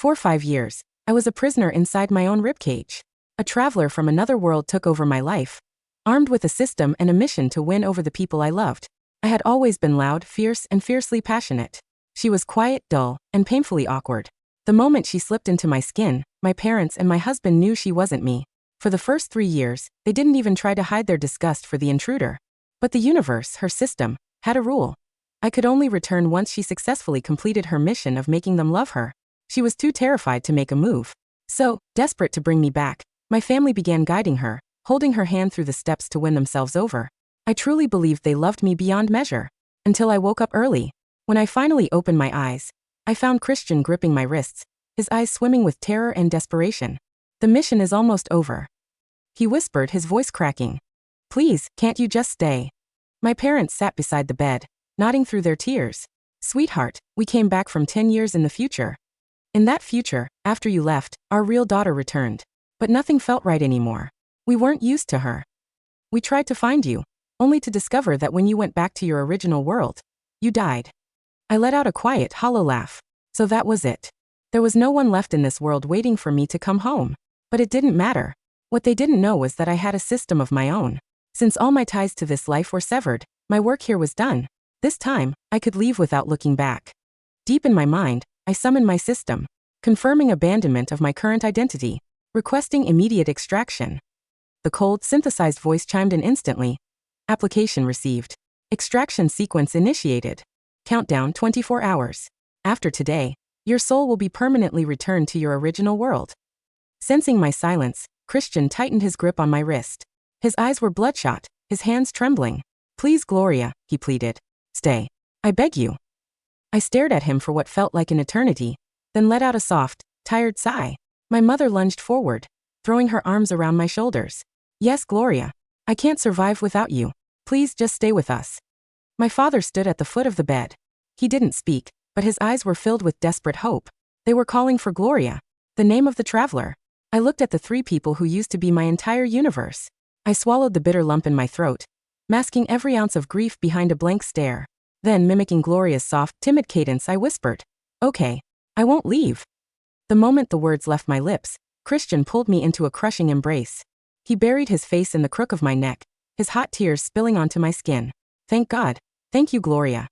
For 5 years, I was a prisoner inside my own ribcage. A traveler from another world took over my life, armed with a system and a mission to win over the people I loved. I had always been loud, fierce, and fiercely passionate. She was quiet, dull, and painfully awkward. The moment she slipped into my skin, my parents and my husband knew she wasn't me. For the first 3 years, they didn't even try to hide their disgust for the intruder. But the universe, her system, had a rule. I could only return once she successfully completed her mission of making them love her. She was too terrified to make a move. So, desperate to bring me back, my family began guiding her, holding her hand through the steps to win themselves over. I truly believed they loved me beyond measure. Until I woke up early. When I finally opened my eyes, I found Christian gripping my wrists, his eyes swimming with terror and desperation. "The mission is almost over," he whispered, his voice cracking. "Please, can't you just stay?" My parents sat beside the bed, nodding through their tears. "Sweetheart, we came back from 10 years in the future. In that future, after you left, our real daughter returned. But nothing felt right anymore. We weren't used to her. We tried to find you, only to discover that when you went back to your original world, you died." I let out a quiet, hollow laugh. So that was it. There was no one left in this world waiting for me to come home. But it didn't matter. What they didn't know was that I had a system of my own. Since all my ties to this life were severed, my work here was done. This time, I could leave without looking back. Deep in my mind, I summoned my system, confirming abandonment of my current identity, requesting immediate extraction. The cold, synthesized voice chimed in instantly. "Application received. Extraction sequence initiated. Countdown 24 hours. After today, your soul will be permanently returned to your original world." Sensing my silence, Christian tightened his grip on my wrist. His eyes were bloodshot, his hands trembling. "Please, Gloria," he pleaded. "Stay. I beg you." I stared at him for what felt like an eternity, then let out a soft, tired sigh. My mother lunged forward, throwing her arms around my shoulders. "Yes, Gloria. I can't survive without you. Please just stay with us." My father stood at the foot of the bed. He didn't speak, but his eyes were filled with desperate hope. They were calling for Gloria, the name of the traveler. I looked at the 3 people who used to be my entire universe. I swallowed the bitter lump in my throat, masking every ounce of grief behind a blank stare. Then, mimicking Gloria's soft, timid cadence, I whispered, "Okay, I won't leave." The moment the words left my lips, Christian pulled me into a crushing embrace. He buried his face in the crook of my neck, his hot tears spilling onto my skin. "Thank God. Thank you, Gloria."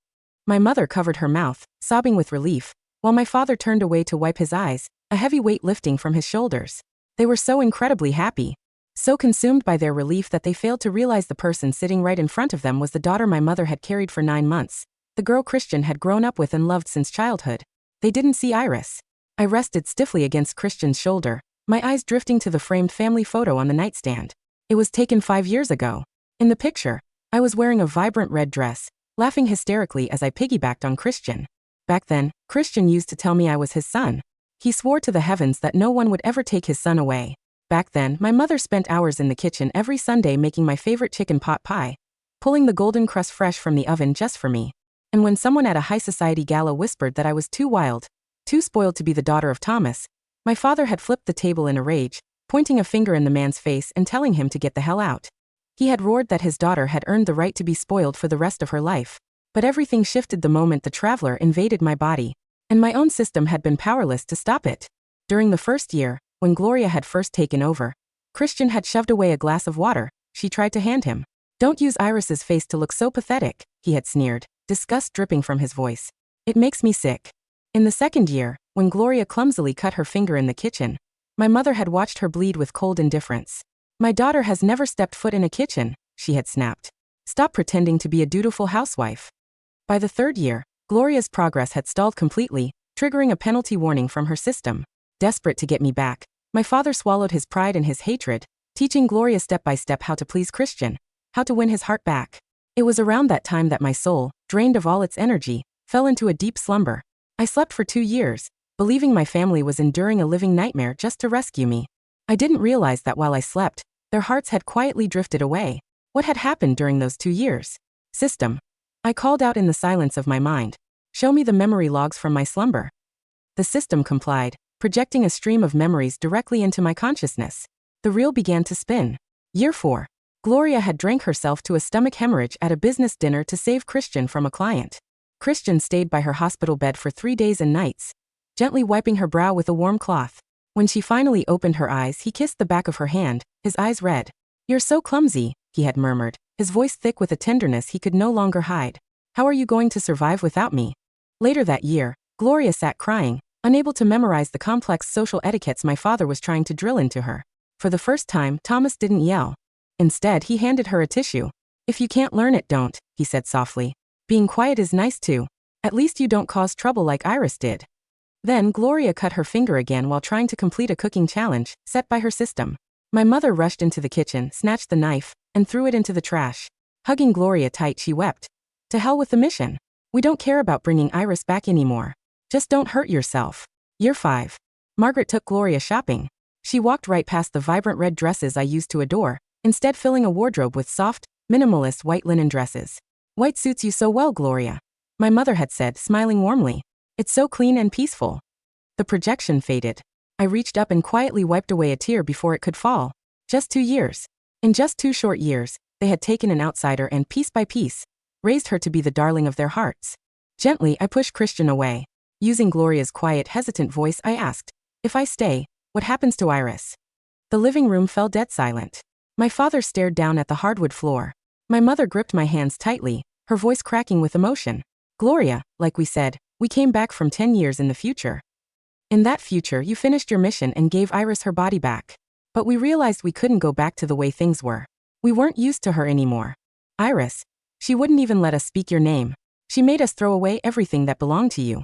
My mother covered her mouth, sobbing with relief, while my father turned away to wipe his eyes, a heavy weight lifting from his shoulders. They were so incredibly happy, so consumed by their relief that they failed to realize the person sitting right in front of them was the daughter my mother had carried for 9 months, the girl Christian had grown up with and loved since childhood. They didn't see Iris. I rested stiffly against Christian's shoulder, my eyes drifting to the framed family photo on the nightstand. It was taken 5 years ago. In the picture, I was wearing a vibrant red dress, laughing hysterically as I piggybacked on Christian. Back then, Christian used to tell me I was his son. He swore to the heavens that no one would ever take his son away. Back then, my mother spent hours in the kitchen every Sunday making my favorite chicken pot pie, pulling the golden crust fresh from the oven just for me. And when someone at a high society gala whispered that I was too wild, too spoiled to be the daughter of Thomas, my father had flipped the table in a rage, pointing a finger in the man's face and telling him to get the hell out. He had roared that his daughter had earned the right to be spoiled for the rest of her life. But everything shifted the moment the traveler invaded my body, and my own system had been powerless to stop it. During the first year, when Gloria had first taken over, Christian had shoved away a glass of water she tried to hand him. "Don't use Iris's face to look so pathetic," he had sneered, disgust dripping from his voice. "It makes me sick." In the second year, when Gloria clumsily cut her finger in the kitchen, my mother had watched her bleed with cold indifference. "My daughter has never stepped foot in a kitchen," she had snapped. "Stop pretending to be a dutiful housewife." By the third year, Gloria's progress had stalled completely, triggering a penalty warning from her system. Desperate to get me back, my father swallowed his pride and his hatred, teaching Gloria step by step how to please Christian, how to win his heart back. It was around that time that my soul, drained of all its energy, fell into a deep slumber. I slept for 2 years, believing my family was enduring a living nightmare just to rescue me. I didn't realize that while I slept, their hearts had quietly drifted away. What had happened during those 2 years? "System." I called out in the silence of my mind. "Show me the memory logs from my slumber." The system complied, projecting a stream of memories directly into my consciousness. The reel began to spin. Year 4. Gloria had drank herself to a stomach hemorrhage at a business dinner to save Christian from a client. Christian stayed by her hospital bed for 3 days and nights, gently wiping her brow with a warm cloth. When she finally opened her eyes, he kissed the back of her hand, his eyes red. "You're so clumsy," he had murmured, his voice thick with a tenderness he could no longer hide. "How are you going to survive without me?" Later that year, Gloria sat crying, unable to memorize the complex social etiquettes my father was trying to drill into her. For the first time, Thomas didn't yell. Instead, he handed her a tissue. "If you can't learn it, don't," he said softly. "Being quiet is nice too. At least you don't cause trouble like Iris did." Then Gloria cut her finger again while trying to complete a cooking challenge set by her system. My mother rushed into the kitchen, snatched the knife, and threw it into the trash. Hugging Gloria tight, she wept. "To hell with the mission. We don't care about bringing Iris back anymore. Just don't hurt yourself." Year 5. Margaret took Gloria shopping. She walked right past the vibrant red dresses I used to adore, instead filling a wardrobe with soft, minimalist white linen dresses. "White suits you so well, Gloria," my mother had said, smiling warmly. "It's so clean and peaceful." The projection faded. I reached up and quietly wiped away a tear before it could fall. Just 2 years. In just 2 short years, they had taken an outsider and, piece by piece, raised her to be the darling of their hearts. Gently, I pushed Christian away. Using Gloria's quiet, hesitant voice, I asked, "If I stay, what happens to Iris?" The living room fell dead silent. My father stared down at the hardwood floor. My mother gripped my hands tightly, her voice cracking with emotion. "Gloria, like we said, we came back from 10 years in the future. In that future, you finished your mission and gave Iris her body back. But we realized we couldn't go back to the way things were. We weren't used to her anymore. Iris, she wouldn't even let us speak your name. She made us throw away everything that belonged to you.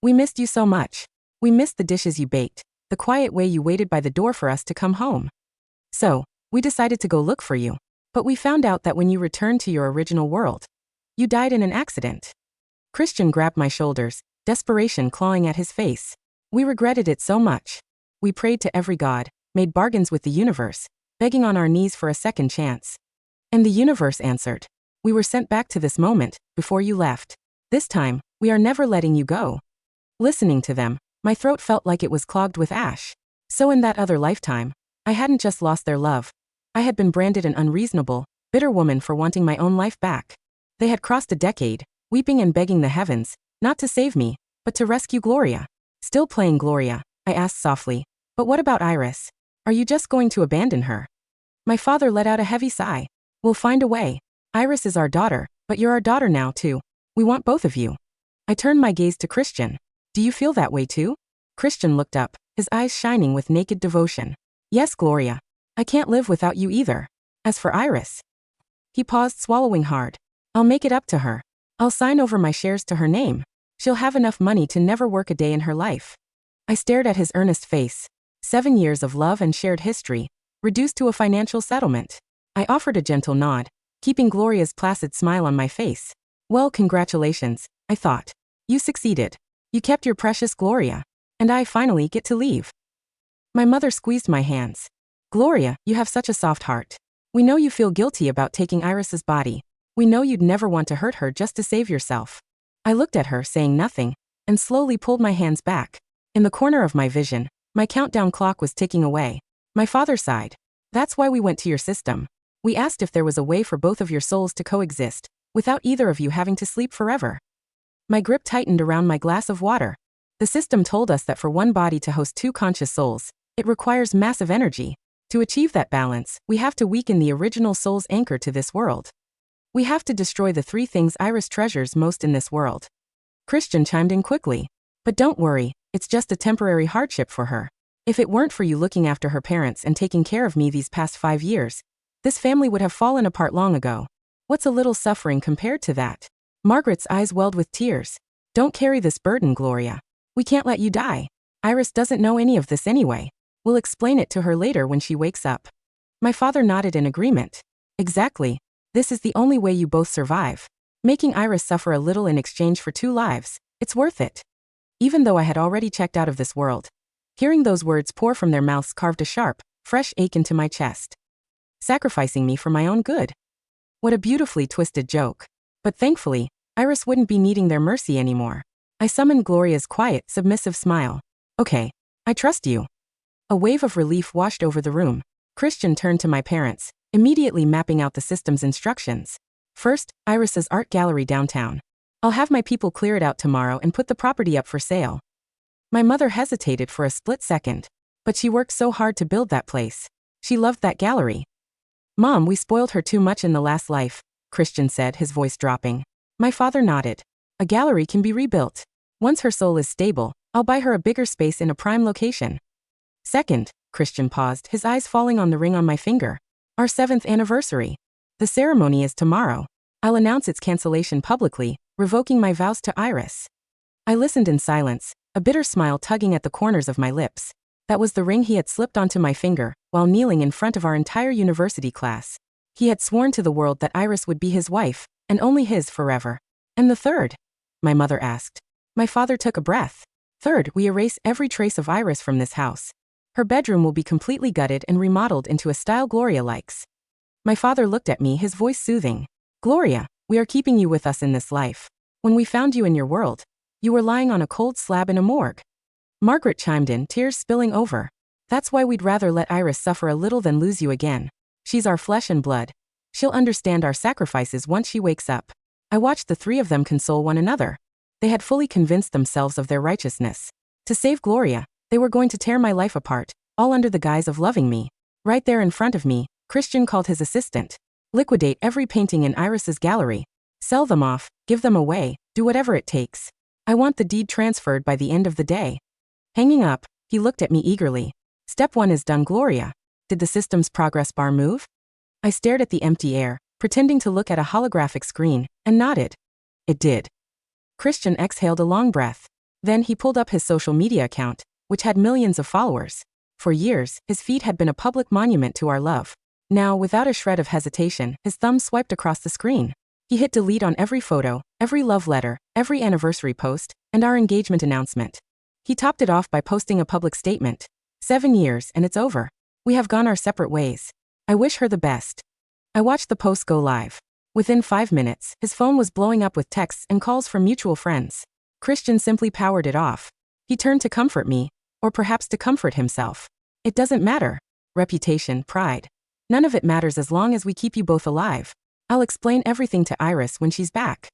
We missed you so much. We missed the dishes you baked, the quiet way you waited by the door for us to come home. So, we decided to go look for you. But we found out that when you returned to your original world, you died in an accident." Christian grabbed my shoulders, desperation clawing at his face. "We regretted it so much. We prayed to every god, made bargains with the universe, begging on our knees for a second chance. And the universe answered. We were sent back to this moment, before you left. This time, we are never letting you go." Listening to them, my throat felt like it was clogged with ash. So in that other lifetime, I hadn't just lost their love. I had been branded an unreasonable, bitter woman for wanting my own life back. They had crossed a decade, weeping and begging the heavens, not to save me, but to rescue Gloria. Still playing Gloria, I asked softly, "But what about Iris? Are you just going to abandon her?" My father let out a heavy sigh. "We'll find a way. Iris is our daughter, but you're our daughter now too. We want both of you." I turned my gaze to Christian. "Do you feel that way too?" Christian looked up, his eyes shining with naked devotion. "Yes, Gloria. I can't live without you either. As for Iris..." He paused, swallowing hard. "I'll make it up to her. I'll sign over my shares to her name. She'll have enough money to never work a day in her life." I stared at his earnest face. 7 years of love and shared history, reduced to a financial settlement. I offered a gentle nod, keeping Gloria's placid smile on my face. "Well, congratulations," I thought. "You succeeded. You kept your precious Gloria. And I finally get to leave." My mother squeezed my hands. "Gloria, you have such a soft heart. We know you feel guilty about taking Iris's body. We know you'd never want to hurt her just to save yourself." I looked at her, saying nothing, and slowly pulled my hands back. In the corner of my vision, my countdown clock was ticking away. My father sighed. "That's why we went to your system. We asked if there was a way for both of your souls to coexist, without either of you having to sleep forever." My grip tightened around my glass of water. The system told us that for one body to host 2 conscious souls, it requires massive energy. To achieve that balance, we have to weaken the original soul's anchor to this world. We have to destroy the 3 things Iris treasures most in this world. Christian chimed in quickly. "But don't worry, it's just a temporary hardship for her. If it weren't for you looking after her parents and taking care of me these past 5 years, this family would have fallen apart long ago. What's a little suffering compared to that?" Margaret's eyes welled with tears. "Don't carry this burden, Gloria. We can't let you die. Iris doesn't know any of this anyway. We'll explain it to her later when she wakes up." My father nodded in agreement. "Exactly. This is the only way you both survive. Making Iris suffer a little in exchange for 2 lives, it's worth it." Even though I had already checked out of this world, hearing those words pour from their mouths carved a sharp, fresh ache into my chest. Sacrificing me for my own good. What a beautifully twisted joke. But thankfully, Iris wouldn't be needing their mercy anymore. I summoned Gloria's quiet, submissive smile. "Okay, I trust you." A wave of relief washed over the room. Christian turned to my parents, immediately mapping out the system's instructions. "First, Iris's art gallery downtown. I'll have my people clear it out tomorrow and put the property up for sale." My mother hesitated for a split second. But she worked so hard to build that place. She loved that gallery. Mom, we spoiled her too much in the last life, Christian said, his voice dropping. My father nodded. A gallery can be rebuilt. Once her soul is stable, I'll buy her a bigger space in a prime location. Second, Christian paused, his eyes falling on the ring on my finger. Our 7th anniversary. The ceremony is tomorrow. I'll announce its cancellation publicly, revoking my vows to Iris. I listened in silence, a bitter smile tugging at the corners of my lips. That was the ring he had slipped onto my finger, while kneeling in front of our entire university class. He had sworn to the world that Iris would be his wife, and only his forever. And the third? My mother asked. My father took a breath. Third, we erase every trace of Iris from this house. Her bedroom will be completely gutted and remodeled into a style Gloria likes. My father looked at me, his voice soothing. Gloria, we are keeping you with us in this life. When we found you in your world, you were lying on a cold slab in a morgue. Margaret chimed in, tears spilling over. That's why we'd rather let Iris suffer a little than lose you again. She's our flesh and blood. She'll understand our sacrifices once she wakes up. I watched the three of them console one another. They had fully convinced themselves of their righteousness. To save Gloria, they were going to tear my life apart, all under the guise of loving me. Right there in front of me, Christian called his assistant. Liquidate every painting in Iris's gallery. Sell them off, give them away, do whatever it takes. I want the deed transferred by the end of the day. Hanging up, he looked at me eagerly. Step 1 is done, Gloria. Did the system's progress bar move? I stared at the empty air, pretending to look at a holographic screen, and nodded. It did. Christian exhaled a long breath. Then he pulled up his social media account, which had millions of followers. For years, his feed had been a public monument to our love. Now, without a shred of hesitation, his thumb swiped across the screen. He hit delete on every photo, every love letter, every anniversary post, and our engagement announcement. He topped it off by posting a public statement. 7 years, and it's over. We have gone our separate ways. I wish her the best. I watched the post go live. Within 5 minutes, his phone was blowing up with texts and calls from mutual friends. Christian simply powered it off. He turned to comfort me, or perhaps to comfort himself. It doesn't matter. Reputation, pride. None of it matters as long as we keep you both alive. I'll explain everything to Iris when she's back.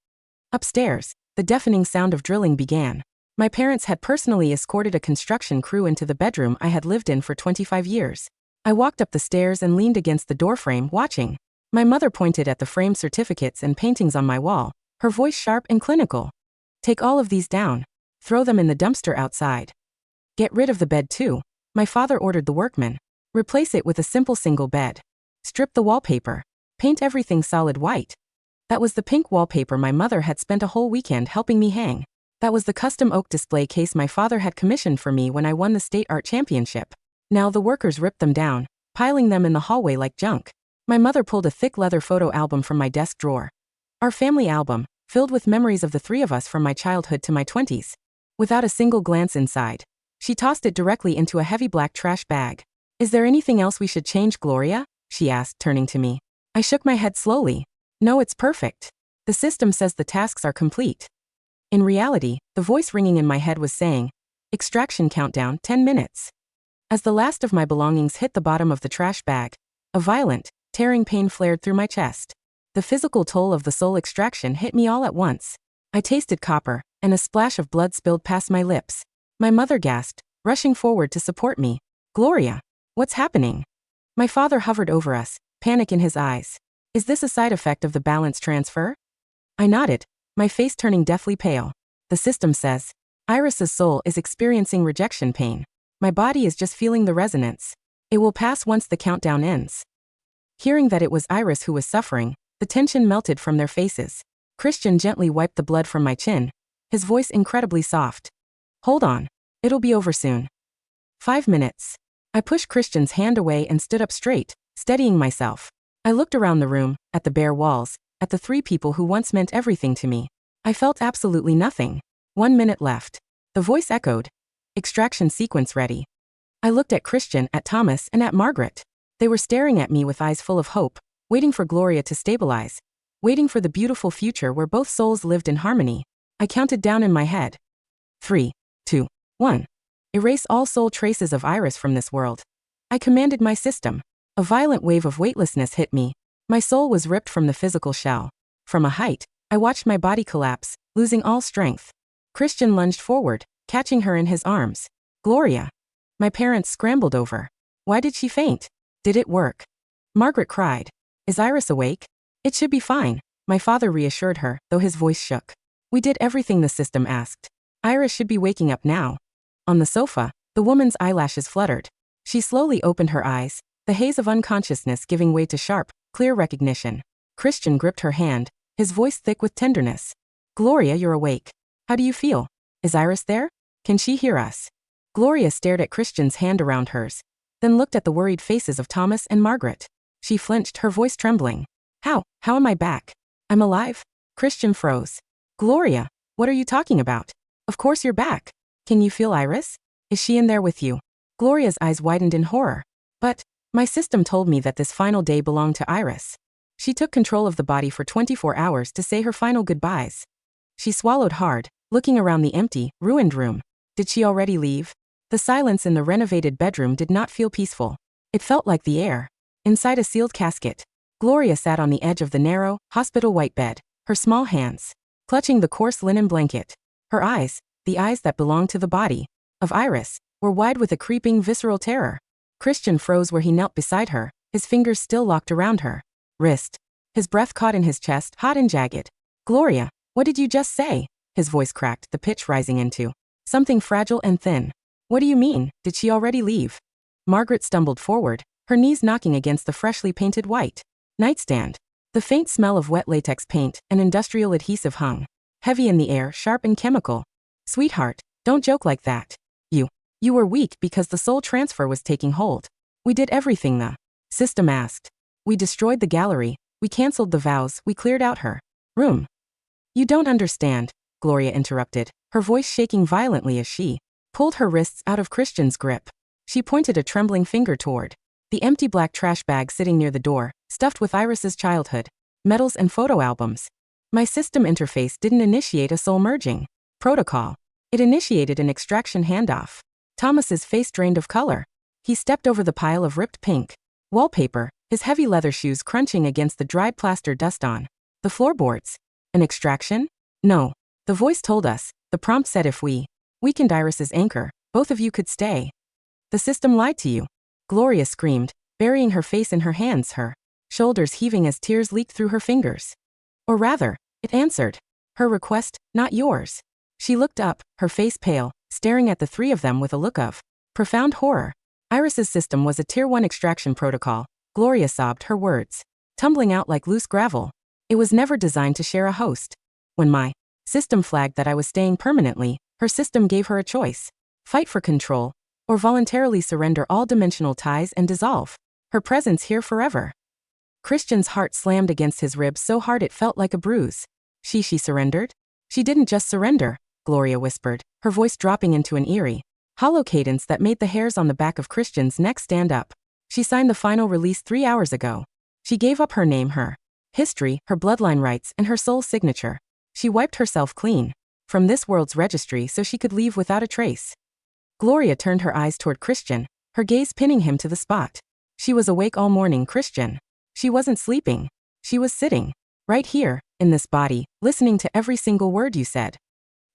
Upstairs, the deafening sound of drilling began. My parents had personally escorted a construction crew into the bedroom I had lived in for 25 years. I walked up the stairs and leaned against the doorframe, watching. My mother pointed at the framed certificates and paintings on my wall, her voice sharp and clinical. Take all of these down. Throw them in the dumpster outside. Get rid of the bed too. My father ordered the workmen. Replace it with a simple single bed. Strip the wallpaper. Paint everything solid white. That was the pink wallpaper my mother had spent a whole weekend helping me hang. That was the custom oak display case my father had commissioned for me when I won the state art championship. Now the workers ripped them down, piling them in the hallway like junk. My mother pulled a thick leather photo album from my desk drawer. Our family album, filled with memories of the three of us from my childhood to my 20s. Without a single glance inside, she tossed it directly into a heavy black trash bag. Is there anything else we should change, Gloria? She asked, turning to me. I shook my head slowly. No, it's perfect. The system says the tasks are complete. In reality, the voice ringing in my head was saying, extraction countdown, 10 minutes. As the last of my belongings hit the bottom of the trash bag, a violent, tearing pain flared through my chest. The physical toll of the soul extraction hit me all at once. I tasted copper, and a splash of blood spilled past my lips. My mother gasped, rushing forward to support me. Gloria, what's happening? My father hovered over us, panic in his eyes. Is this a side effect of the balance transfer? I nodded, my face turning deathly pale. The system says, Iris's soul is experiencing rejection pain. My body is just feeling the resonance. It will pass once the countdown ends. Hearing that it was Iris who was suffering, the tension melted from their faces. Christian gently wiped the blood from my chin, his voice incredibly soft. Hold on. It'll be over soon. 5 minutes. I pushed Christian's hand away and stood up straight, steadying myself. I looked around the room, at the bare walls, at the three people who once meant everything to me. I felt absolutely nothing. 1 minute left. The voice echoed. Extraction sequence ready. I looked at Christian, at Thomas, and at Margaret. They were staring at me with eyes full of hope, waiting for Gloria to stabilize, waiting for the beautiful future where both souls lived in harmony. I counted down in my head. 3, 2, 1. Erase all soul traces of Iris from this world. I commanded my system. A violent wave of weightlessness hit me. My soul was ripped from the physical shell. From a height, I watched my body collapse, losing all strength. Christian lunged forward, catching her in his arms. Gloria. My parents scrambled over. Why did she faint? Did it work? Margaret cried. Is Iris awake? It should be fine, my father reassured her, though his voice shook. We did everything the system asked. Iris should be waking up now. On the sofa, the woman's eyelashes fluttered. She slowly opened her eyes, the haze of unconsciousness giving way to sharp, clear recognition. Christian gripped her hand, his voice thick with tenderness. Gloria, you're awake. How do you feel? Is Iris there? Can she hear us? Gloria stared at Christian's hand around hers, then looked at the worried faces of Thomas and Margaret. She flinched, her voice trembling. How am I back? I'm alive? Christian froze. Gloria, what are you talking about? Of course you're back. Can you feel Iris? Is she in there with you? Gloria's eyes widened in horror. But my system told me that this final day belonged to Iris. She took control of the body for 24 hours to say her final goodbyes. She swallowed hard, looking around the empty, ruined room. Did she already leave? The silence in the renovated bedroom did not feel peaceful. It felt like the air. Inside a sealed casket, Gloria sat on the edge of the narrow, hospital-white bed, her small hands clutching the coarse linen blanket. Her eyes, the eyes that belonged to the body of Iris, were wide with a creeping, visceral terror. Christian froze where he knelt beside her, his fingers still locked around her wrist. His breath caught in his chest, hot and jagged. Gloria, what did you just say? His voice cracked, the pitch rising into something fragile and thin. What do you mean? Did she already leave? Margaret stumbled forward, her knees knocking against the freshly painted white nightstand. The faint smell of wet latex paint and industrial adhesive hung heavy in the air, sharp and chemical. Sweetheart, don't joke like that. You were weak because the soul transfer was taking hold. We did everything the system asked. We destroyed the gallery, we canceled the vows, we cleared out her room. You don't understand, Gloria interrupted, her voice shaking violently as she pulled her wrists out of Christian's grip. She pointed a trembling finger toward the empty black trash bag sitting near the door, stuffed with Iris's childhood medals and photo albums. My system interface didn't initiate a soul merging protocol. It initiated an extraction handoff. Thomas's face drained of color. He stepped over the pile of ripped pink wallpaper, his heavy leather shoes crunching against the dried plaster dust on the floorboards. An extraction? No. The voice told us. The prompt said if we weakened Iris's anchor, both of you could stay. The system lied to you. Gloria screamed, burying her face in her hands, her shoulders heaving as tears leaked through her fingers. Or rather, it answered. Her request, not yours. She looked up, her face pale, staring at the three of them with a look of profound horror. Iris's system was a Tier 1 extraction protocol, Gloria sobbed, her words tumbling out like loose gravel. It was never designed to share a host. When my system flagged that I was staying permanently, her system gave her a choice. Fight for control, or voluntarily surrender all dimensional ties and dissolve her presence here forever. Christian's heart slammed against his ribs so hard it felt like a bruise. She surrendered? She didn't just surrender, Gloria whispered, her voice dropping into an eerie, hollow cadence that made the hairs on the back of Christian's neck stand up. She signed the final release 3 hours ago. She gave up her name, her history, her bloodline rights, and her soul's signature. She wiped herself clean from this world's registry so she could leave without a trace. Gloria turned her eyes toward Christian, her gaze pinning him to the spot. She was awake all morning, Christian. She wasn't sleeping. She was sitting right here, in this body, listening to every single word you said.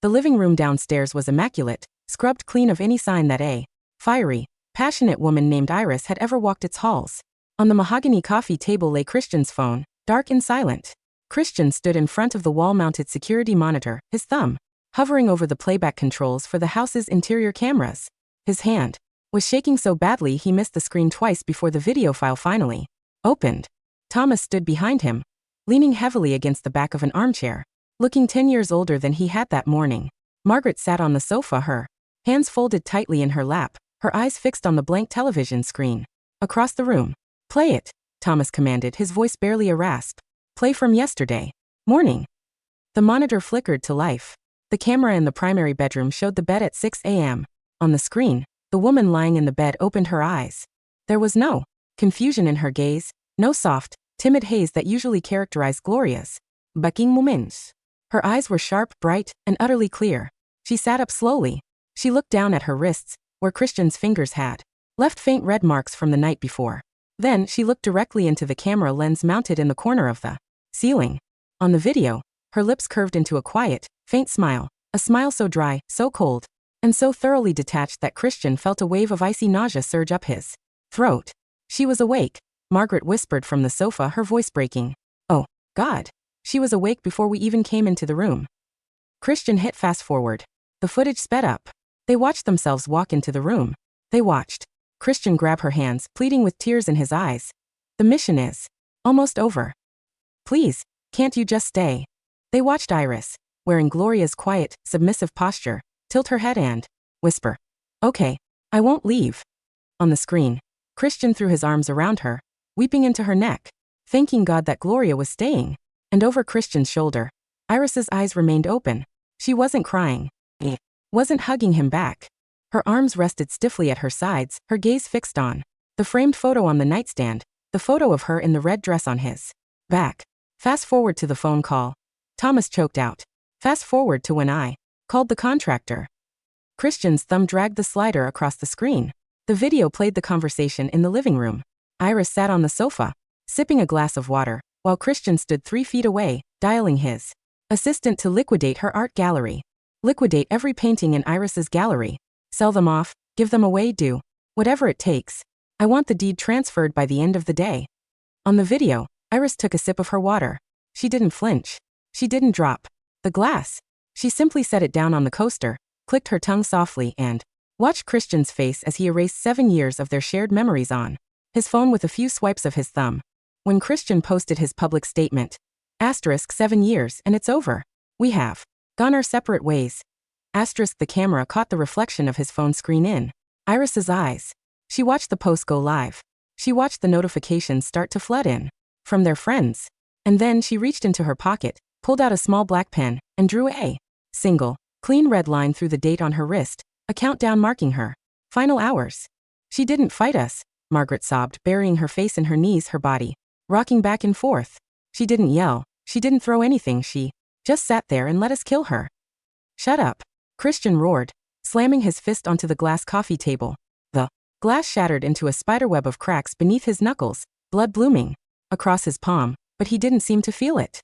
The living room downstairs was immaculate, scrubbed clean of any sign that a fiery, passionate woman named Iris had ever walked its halls. On the mahogany coffee table lay Christian's phone, dark and silent. Christian stood in front of the wall-mounted security monitor, his thumb hovering over the playback controls for the house's interior cameras. His hand was shaking so badly he missed the screen twice before the video file finally opened. Thomas stood behind him, leaning heavily against the back of an armchair, looking 10 years older than he had that morning. Margaret sat on the sofa, her hands folded tightly in her lap, her eyes fixed on the blank television screen across the room. Play it, Thomas commanded, his voice barely a rasp. Play from yesterday morning. The monitor flickered to life. The camera in the primary bedroom showed the bed at 6 a.m. On the screen, the woman lying in the bed opened her eyes. There was no confusion in her gaze, no soft, timid haze that usually characterized Gloria's waking moments. Her eyes were sharp, bright, and utterly clear. She sat up slowly. She looked down at her wrists, where Christian's fingers had left faint red marks from the night before. Then she looked directly into the camera lens mounted in the corner of the ceiling. On the video, her lips curved into a quiet, faint smile, a smile so dry, so cold, and so thoroughly detached that Christian felt a wave of icy nausea surge up his throat. She was awake, Margaret whispered from the sofa, her voice breaking. Oh, God. She was awake before we even came into the room. Christian hit fast forward. The footage sped up. They watched themselves walk into the room. They watched Christian grab her hands, pleading with tears in his eyes. The mission is almost over. Please, can't you just stay? They watched Iris, wearing Gloria's quiet, submissive posture, tilt her head and whisper, "Okay, I won't leave." On the screen, Christian threw his arms around her, weeping into her neck, thanking God that Gloria was staying. And over Christian's shoulder, Iris's eyes remained open. She wasn't crying. Wasn't hugging him back. Her arms rested stiffly at her sides, her gaze fixed on the framed photo on the nightstand, the photo of her in the red dress on his back. Fast forward to the phone call. Thomas choked out. Fast forward to when I called the contractor. Christian's thumb dragged the slider across the screen. The video played the conversation in the living room. Iris sat on the sofa, sipping a glass of water, while Christian stood 3 feet away, dialing his assistant to liquidate her art gallery. Liquidate every painting in Iris's gallery. Sell them off, give them away, do whatever it takes. I want the deed transferred by the end of the day. On the video, Iris took a sip of her water. She didn't flinch. She didn't drop the glass. She simply set it down on the coaster, clicked her tongue softly and watched Christian's face as he erased 7 years of their shared memories on his phone with a few swipes of his thumb. When Christian posted his public statement, *7 years and it's over. We have gone our separate ways. The camera caught the reflection of his phone screen in Iris's eyes. She watched the post go live. She watched the notifications start to flood in from their friends. And then she reached into her pocket, pulled out a small black pen, and drew a single, clean red line through the date on her wrist, a countdown marking her final hours. She didn't fight us, Margaret sobbed, burying her face in her knees, her body rocking back and forth. She didn't yell. She didn't throw anything. She just sat there and let us kill her. Shut up, Christian roared, slamming his fist onto the glass coffee table. The glass shattered into a spiderweb of cracks beneath his knuckles, blood blooming across his palm, but he didn't seem to feel it.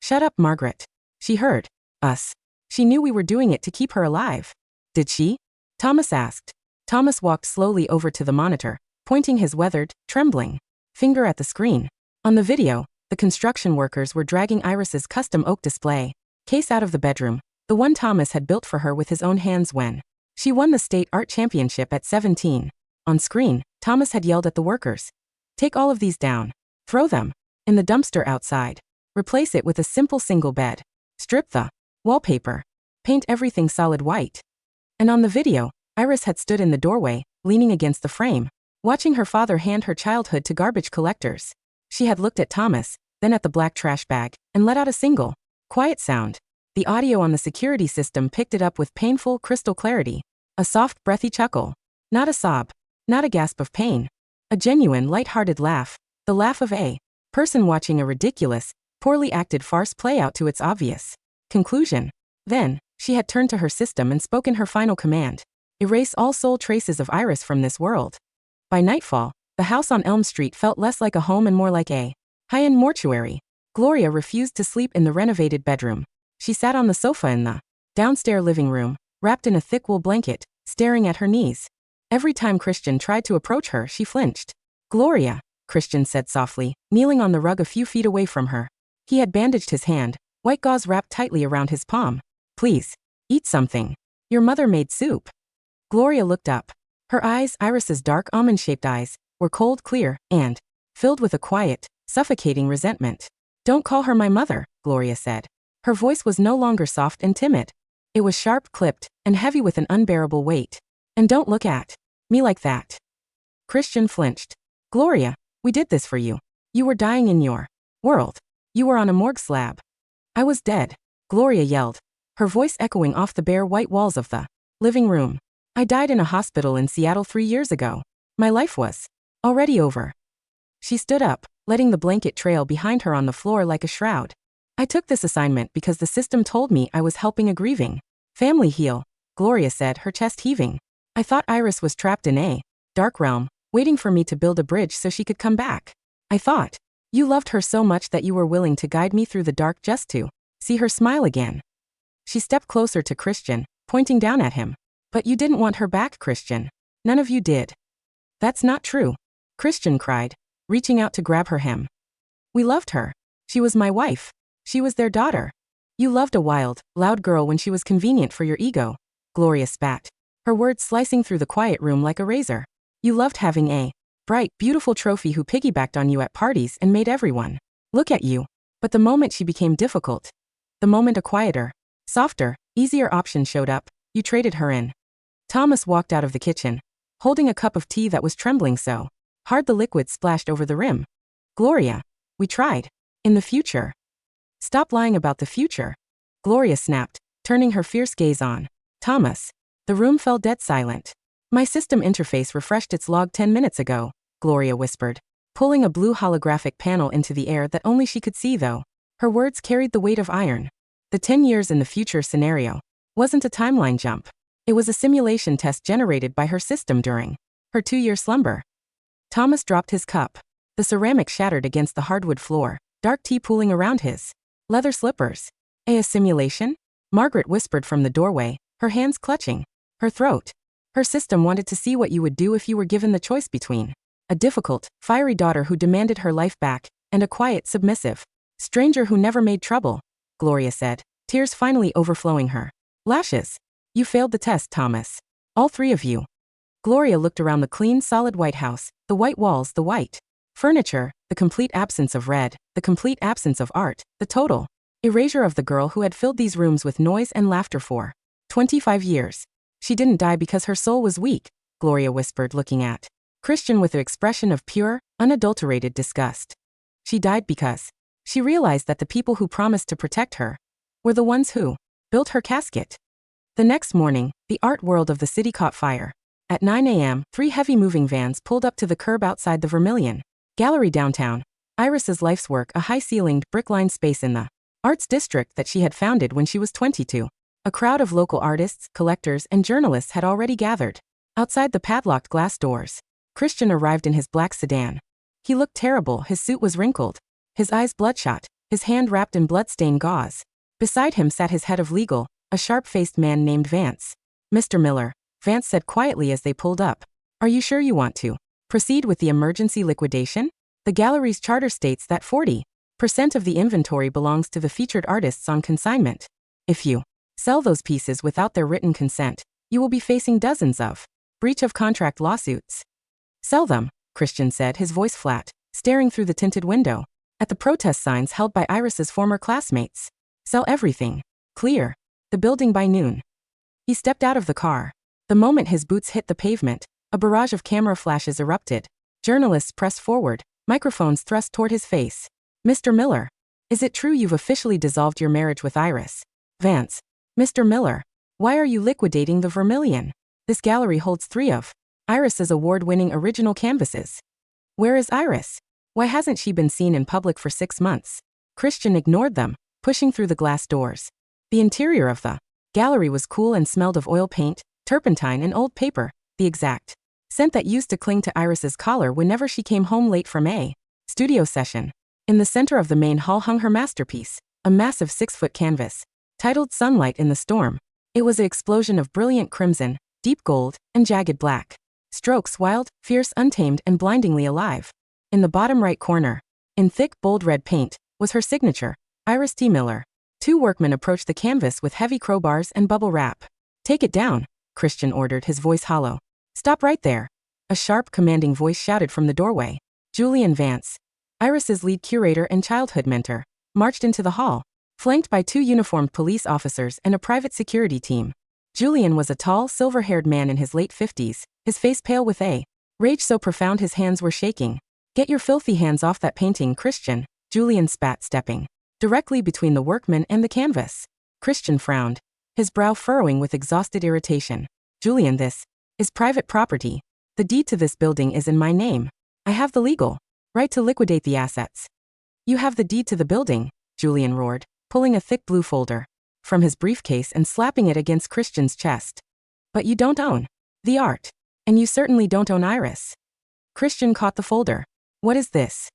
Shut up, Margaret. She heard us. She knew we were doing it to keep her alive. Did she? Thomas asked. Thomas walked slowly over to the monitor, pointing his weathered, trembling finger at the screen. On the video, the construction workers were dragging Iris's custom oak display case out of the bedroom, the one Thomas had built for her with his own hands when she won the state art championship at 17. On screen, Thomas had yelled at the workers, "Take all of these down. Throw them in the dumpster outside. Replace it with a simple single bed. Strip the wallpaper. Paint everything solid white." And on the video, Iris had stood in the doorway, leaning against the frame, watching her father hand her childhood to garbage collectors. She had looked at Thomas, then at the black trash bag, and let out a single, quiet sound. The audio on the security system picked it up with painful, crystal clarity. A soft, breathy chuckle. Not a sob. Not a gasp of pain. A genuine, light-hearted laugh. The laugh of a person watching a ridiculous, poorly acted farce play out to its obvious conclusion. Then, she had turned to her system and spoken her final command. Erase all soul traces of Iris from this world. By nightfall, the house on Elm Street felt less like a home and more like a high-end mortuary. Gloria refused to sleep in the renovated bedroom. She sat on the sofa in the downstairs living room, wrapped in a thick wool blanket, staring at her knees. Every time Christian tried to approach her, she flinched. "Gloria," Christian said softly, kneeling on the rug a few feet away from her. He had bandaged his hand, white gauze wrapped tightly around his palm. "Please, eat something. Your mother made soup." Gloria looked up. Her eyes, Iris's dark almond-shaped eyes, were cold, clear, and filled with a quiet, suffocating resentment. "Don't call her my mother," Gloria said. Her voice was no longer soft and timid. It was sharp, clipped, and heavy with an unbearable weight. "And don't look at me like that." Christian flinched. "Gloria, we did this for you. You were dying in your world. You were on a morgue slab. I was dead," Gloria yelled, her voice echoing off the bare white walls of the living room. "I died in a hospital in Seattle 3 years ago. My life was already over." She stood up, letting the blanket trail behind her on the floor like a shroud. "I took this assignment because the system told me I was helping a grieving family heal," Gloria said, her chest heaving. "I thought Iris was trapped in a dark realm, waiting for me to build a bridge so she could come back. I thought you loved her so much that you were willing to guide me through the dark just to see her smile again." She stepped closer to Christian, pointing down at him. But you didn't want her back, Christian. None of you did. That's not true. Christian cried, reaching out to grab her hem. We loved her. She was my wife. She was their daughter. You loved a wild, loud girl when she was convenient for your ego. Gloria spat, her words slicing through the quiet room like a razor. You loved having a bright, beautiful trophy who piggybacked on you at parties and made everyone look at you. But the moment she became difficult, the moment a quieter, softer, easier option showed up, you traded her in. Thomas walked out of the kitchen, holding a cup of tea that was trembling so hard the liquid splashed over the rim. Gloria, we tried. In the future. Stop lying about the future. Gloria snapped, turning her fierce gaze on Thomas. The room fell dead silent. My system interface refreshed its log 10 minutes ago, Gloria whispered, pulling a blue holographic panel into the air that only she could see though. Her words carried the weight of iron. The 10 years in the future scenario wasn't a timeline jump. It was a simulation test generated by her system during her 2-year slumber. Thomas dropped his cup. The ceramic shattered against the hardwood floor, dark tea pooling around his leather slippers. A simulation? Margaret whispered from the doorway, her hands clutching her throat. Her system wanted to see what you would do if you were given the choice between a difficult, fiery daughter who demanded her life back, and a quiet, submissive stranger who never made trouble, Gloria said, tears finally overflowing her lashes. You failed the test, Thomas. All 3 of you. Gloria looked around the clean, solid white house, the white walls, the white furniture, the complete absence of red, the complete absence of art, the total erasure of the girl who had filled these rooms with noise and laughter for 25 years. She didn't die because her soul was weak, Gloria whispered, looking at Christian with an expression of pure, unadulterated disgust. She died because she realized that the people who promised to protect her were the ones who built her casket. The next morning, the art world of the city caught fire. At 9 a.m., 3 heavy moving vans pulled up to the curb outside the Vermilion Gallery downtown. Iris's life's work, a high-ceilinged, brick-lined space in the arts district that she had founded when she was 22. A crowd of local artists, collectors, and journalists had already gathered outside the padlocked glass doors. Christian arrived in his black sedan. He looked terrible, his suit was wrinkled, his eyes bloodshot, his hand wrapped in blood-stained gauze. Beside him sat his head of legal, a sharp-faced man named Vance. Mr. Miller, Vance said quietly as they pulled up. Are you sure you want to proceed with the emergency liquidation? The gallery's charter states that 40% of the inventory belongs to the featured artists on consignment. If you sell those pieces without their written consent, you will be facing dozens of breach of contract lawsuits. Sell them, Christian said, his voice flat, staring through the tinted window at the protest signs held by Iris's former classmates. Sell everything. Clear the building by noon. He stepped out of the car. The moment his boots hit the pavement, a barrage of camera flashes erupted. Journalists pressed forward, microphones thrust toward his face. Mr. Miller, is it true you've officially dissolved your marriage with Iris? Vance, Mr. Miller, why are you liquidating the Vermilion? This gallery holds 3 of Iris's award-winning original canvases. Where is Iris? Why hasn't she been seen in public for 6 months? Christian ignored them, pushing through the glass doors. The interior of the gallery was cool and smelled of oil paint, turpentine, and old paper, the exact scent that used to cling to Iris's collar whenever she came home late from a studio session. In the center of the main hall hung her masterpiece, a massive 6-foot canvas, titled Sunlight in the Storm. It was an explosion of brilliant crimson, deep gold, and jagged black strokes, wild, fierce, untamed, and blindingly alive. In the bottom right corner, in thick, bold red paint, was her signature, Iris T. Miller. 2 workmen approached the canvas with heavy crowbars and bubble wrap. Take it down, Christian ordered, his voice hollow. Stop right there. A sharp, commanding voice shouted from the doorway. Julian Vance, Iris's lead curator and childhood mentor, marched into the hall, flanked by 2 uniformed police officers and a private security team. Julian was a tall, silver-haired man in his late 50s, his face pale with a rage so profound his hands were shaking. Get your filthy hands off that painting, Christian, Julian spat, stepping directly between the workman and the canvas. Christian frowned, his brow furrowing with exhausted irritation. Julian, this is private property. The deed to this building is in my name. I have the legal right to liquidate the assets. You have the deed to the building, Julian roared, pulling a thick blue folder from his briefcase and slapping it against Christian's chest. But you don't own the art. And you certainly don't own Iris. Christian caught the folder. What is this?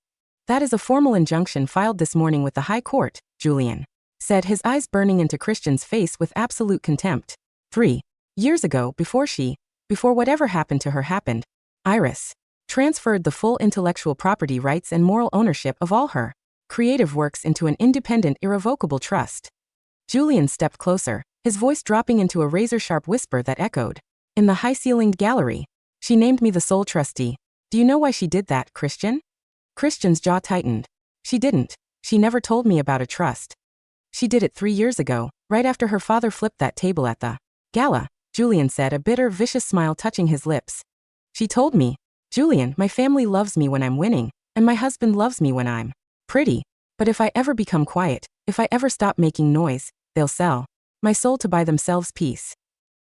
That is a formal injunction filed this morning with the High Court, Julian said, his eyes burning into Christian's face with absolute contempt. 3. Years ago, before whatever happened to her happened, Iris transferred the full intellectual property rights and moral ownership of all her creative works into an independent, irrevocable trust. Julian stepped closer, his voice dropping into a razor-sharp whisper that echoed in the high-ceilinged gallery. She named me the sole trustee. Do you know why she did that, Christian? Christian's jaw tightened. She didn't. She never told me about a trust. She did it 3 years ago, right after her father flipped that table at the gala, Julian said, a bitter, vicious smile touching his lips. She told me, Julian, my family loves me when I'm winning, and my husband loves me when I'm pretty. But if I ever become quiet, if I ever stop making noise, they'll sell my soul to buy themselves peace.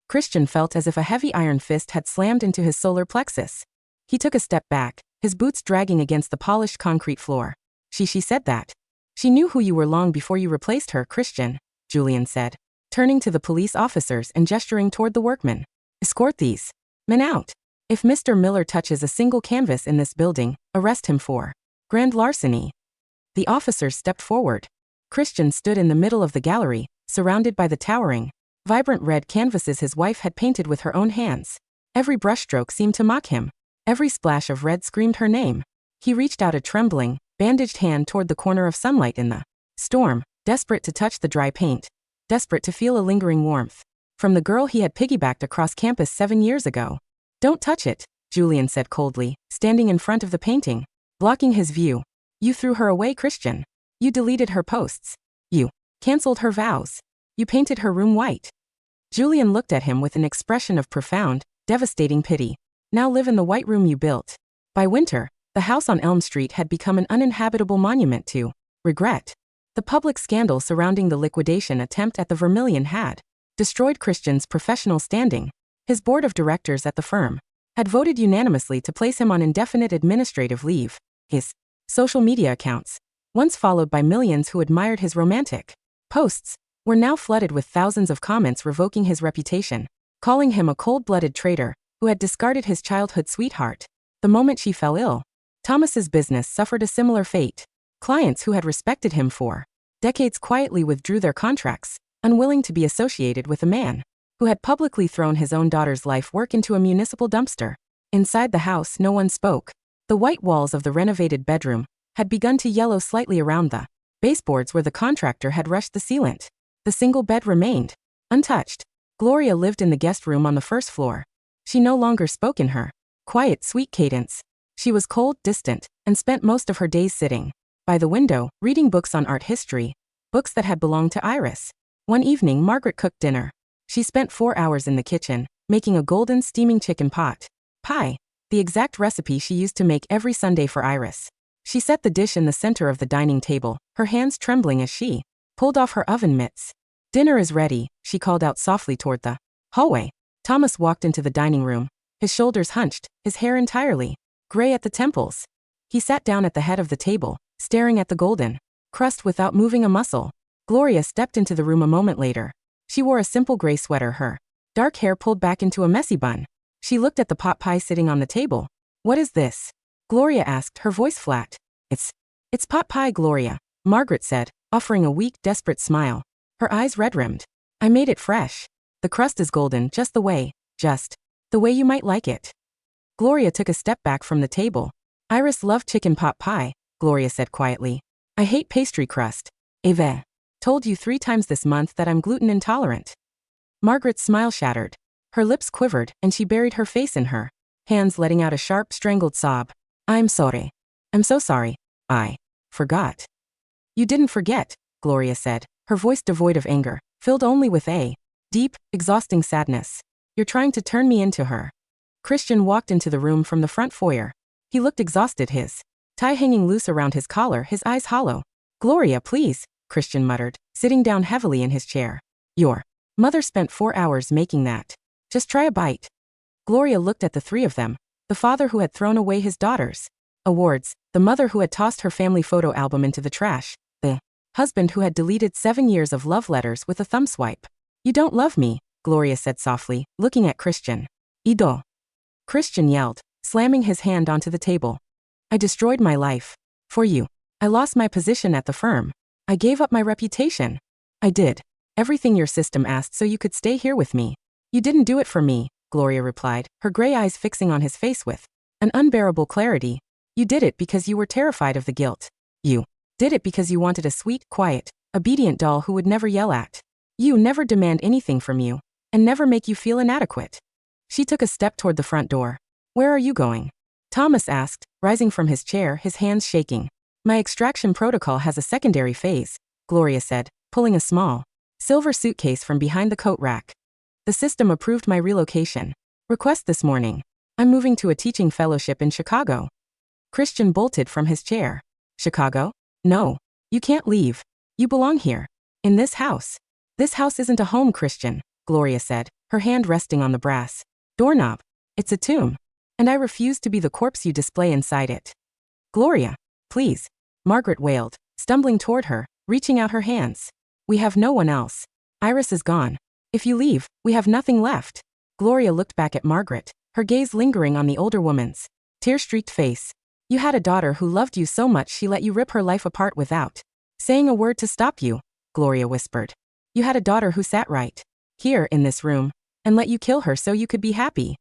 Christian felt as if a heavy iron fist had slammed into his solar plexus. He took a step back, his boots dragging against the polished concrete floor. She said that. She knew who you were long before you replaced her, Christian, Julian said, turning to the police officers and gesturing toward the workmen. Escort these men out. If Mr. Miller touches a single canvas in this building, arrest him for grand larceny. The officers stepped forward. Christian stood in the middle of the gallery, surrounded by the towering, vibrant red canvases his wife had painted with her own hands. Every brushstroke seemed to mock him. Every splash of red screamed her name. He reached out a trembling, bandaged hand toward the corner of sunlight in the storm, desperate to touch the dry paint, desperate to feel a lingering warmth from the girl he had piggybacked across campus 7 years ago. Don't touch it, Julian said coldly, standing in front of the painting, blocking his view. You threw her away, Christian. You deleted her posts. You canceled her vows. You painted her room white. Julian looked at him with an expression of profound, devastating pity. Now live in the white room you built. By winter, the house on Elm Street had become an uninhabitable monument to regret. The public scandal surrounding the liquidation attempt at the Vermilion had destroyed Christian's professional standing. His board of directors at the firm had voted unanimously to place him on indefinite administrative leave. His social media accounts, once followed by millions who admired his romantic posts, were now flooded with thousands of comments revoking his reputation, calling him a cold-blooded traitor who had discarded his childhood sweetheart the moment she fell ill. Thomas's business suffered a similar fate. Clients who had respected him for decades quietly withdrew their contracts, unwilling to be associated with a man who had publicly thrown his own daughter's life work into a municipal dumpster. Inside the house, no one spoke. The white walls of the renovated bedroom had begun to yellow slightly around the baseboards where the contractor had rushed the sealant. The single bed remained untouched. Gloria lived in the guest room on the first floor. She no longer spoke in her quiet, sweet cadence. She was cold, distant, and spent most of her days sitting by the window, reading books on art history, books that had belonged to Iris. One evening, Margaret cooked dinner. She spent 4 hours in the kitchen, making a golden, steaming chicken pot pie, the exact recipe she used to make every Sunday for Iris. She set the dish in the center of the dining table, her hands trembling as she pulled off her oven mitts. Dinner is ready, she called out softly toward the hallway. Thomas walked into the dining room, his shoulders hunched, his hair entirely gray at the temples. He sat down at the head of the table, staring at the golden crust without moving a muscle. Gloria stepped into the room a moment later. She wore a simple gray sweater, her dark hair pulled back into a messy bun. She looked at the pot pie sitting on the table. What is this? Gloria asked, her voice flat. It's pot pie, Gloria, Margaret said, offering a weak, desperate smile. Her eyes red-rimmed. I made it fresh. The crust is golden, just the way you might like it. Gloria took a step back from the table. Iris loved chicken pot pie, Gloria said quietly. I hate pastry crust. Eve. Told you 3 times this month that I'm gluten intolerant. Margaret's smile shattered. Her lips quivered, and she buried her face in her hands, letting out a sharp, strangled sob. I'm sorry. I'm so sorry. I forgot. You didn't forget, Gloria said, her voice devoid of anger, filled only with a deep, exhausting sadness. You're trying to turn me into her. Christian walked into the room from the front foyer. He looked exhausted, his tie hanging loose around his collar, his eyes hollow. Gloria, please, Christian muttered, sitting down heavily in his chair. Your mother spent 4 hours making that. Just try a bite. Gloria looked at the 3 of them, the father who had thrown away his daughter's awards, the mother who had tossed her family photo album into the trash, the husband who had deleted 7 years of love letters with a thumb swipe. You don't love me, Gloria said softly, looking at Christian. Ido. Christian yelled, slamming his hand onto the table. I destroyed my life. For you. I lost my position at the firm. I gave up my reputation. I did everything your system asked so you could stay here with me. You didn't do it for me, Gloria replied, her gray eyes fixing on his face with an unbearable clarity. You did it because you were terrified of the guilt. You did it because you wanted a sweet, quiet, obedient doll who would never yell at you, never demand anything from you, and never make you feel inadequate. She took a step toward the front door. Where are you going? Thomas asked, rising from his chair, his hands shaking. My extraction protocol has a secondary phase, Gloria said, pulling a small, silver suitcase from behind the coat rack. The system approved my relocation request this morning. I'm moving to a teaching fellowship in Chicago. Christian bolted from his chair. Chicago? No. You can't leave. You belong here. In this house. This house isn't a home, Christian, Gloria said, her hand resting on the brass doorknob. It's a tomb. And I refuse to be the corpse you display inside it. Gloria, please, Margaret wailed, stumbling toward her, reaching out her hands. We have no one else. Iris is gone. If you leave, we have nothing left. Gloria looked back at Margaret, her gaze lingering on the older woman's tear-streaked face. You had a daughter who loved you so much she let you rip her life apart without saying a word to stop you, Gloria whispered. You had a daughter who sat right here in this room and let you kill her so you could be happy.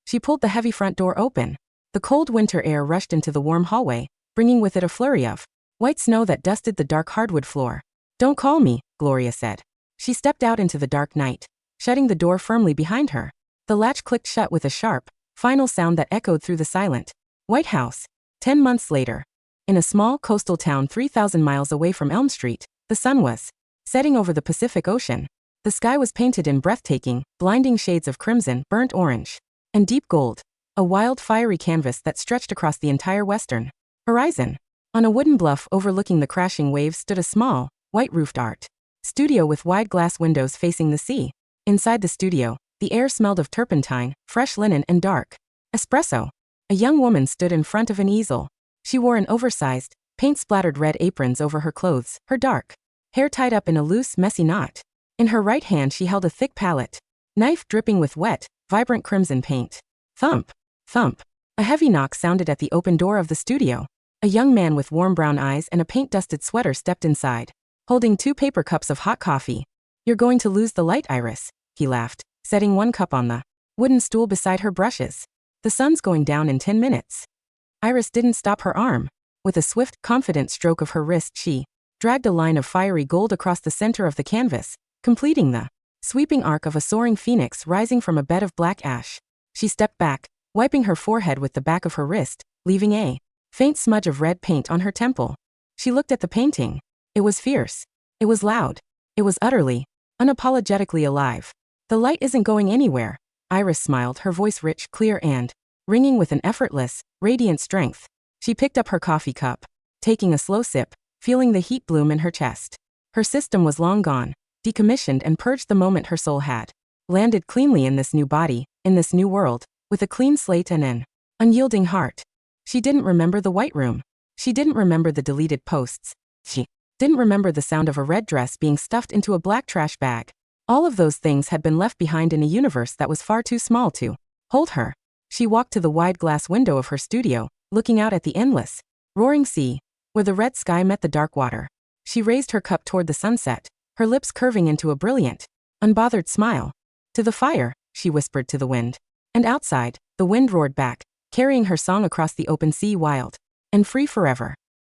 She pulled the heavy front door open. The cold winter air rushed into the warm hallway, bringing with it a flurry of white snow that dusted the dark hardwood floor. Don't call me, Gloria said. She stepped out into the dark night, shutting the door firmly behind her. The latch clicked shut with a sharp, final sound that echoed through the silent White House. 10 months later, in a small coastal town 3,000 miles away from Elm Street, the sun was setting over the Pacific Ocean. The sky was painted in breathtaking, blinding shades of crimson, burnt orange, and deep gold, a wild, fiery canvas that stretched across the entire western horizon. On a wooden bluff overlooking the crashing waves stood a small, white-roofed art studio with wide glass windows facing the sea. Inside the studio, the air smelled of turpentine, fresh linen, and dark espresso. A young woman stood in front of an easel. She wore an oversized, paint-splattered red aprons over her clothes, her dark hair tied up in a loose, messy knot. In her right hand she held a thick palette knife dripping with wet, vibrant crimson paint. Thump, thump. A heavy knock sounded at the open door of the studio. A young man with warm brown eyes and a paint-dusted sweater stepped inside, holding 2 paper cups of hot coffee. You're going to lose the light, Iris, he laughed, setting one cup on the wooden stool beside her brushes. The sun's going down in 10 minutes. Iris didn't stop her arm. With a swift, confident stroke of her wrist, she dragged a line of fiery gold across the center of the canvas, completing the sweeping arc of a soaring phoenix rising from a bed of black ash. She stepped back, wiping her forehead with the back of her wrist, leaving a faint smudge of red paint on her temple. She looked at the painting. It was fierce. It was loud. It was utterly, unapologetically alive. The light isn't going anywhere. Iris smiled, her voice rich, clear, and ringing with an effortless, radiant strength. She picked up her coffee cup, taking a slow sip, feeling the heat bloom in her chest. Her system was long gone, decommissioned and purged the moment her soul had landed cleanly in this new body, in this new world, with a clean slate and an unyielding heart. She didn't remember the white room. She didn't remember the deleted posts. She didn't remember the sound of a red dress being stuffed into a black trash bag. All of those things had been left behind in a universe that was far too small to hold her. She walked to the wide glass window of her studio, looking out at the endless, roaring sea, where the red sky met the dark water. She raised her cup toward the sunset, her lips curving into a brilliant, unbothered smile. To the fire, she whispered to the wind. And outside, the wind roared back, carrying her song across the open sea, wild and free forever.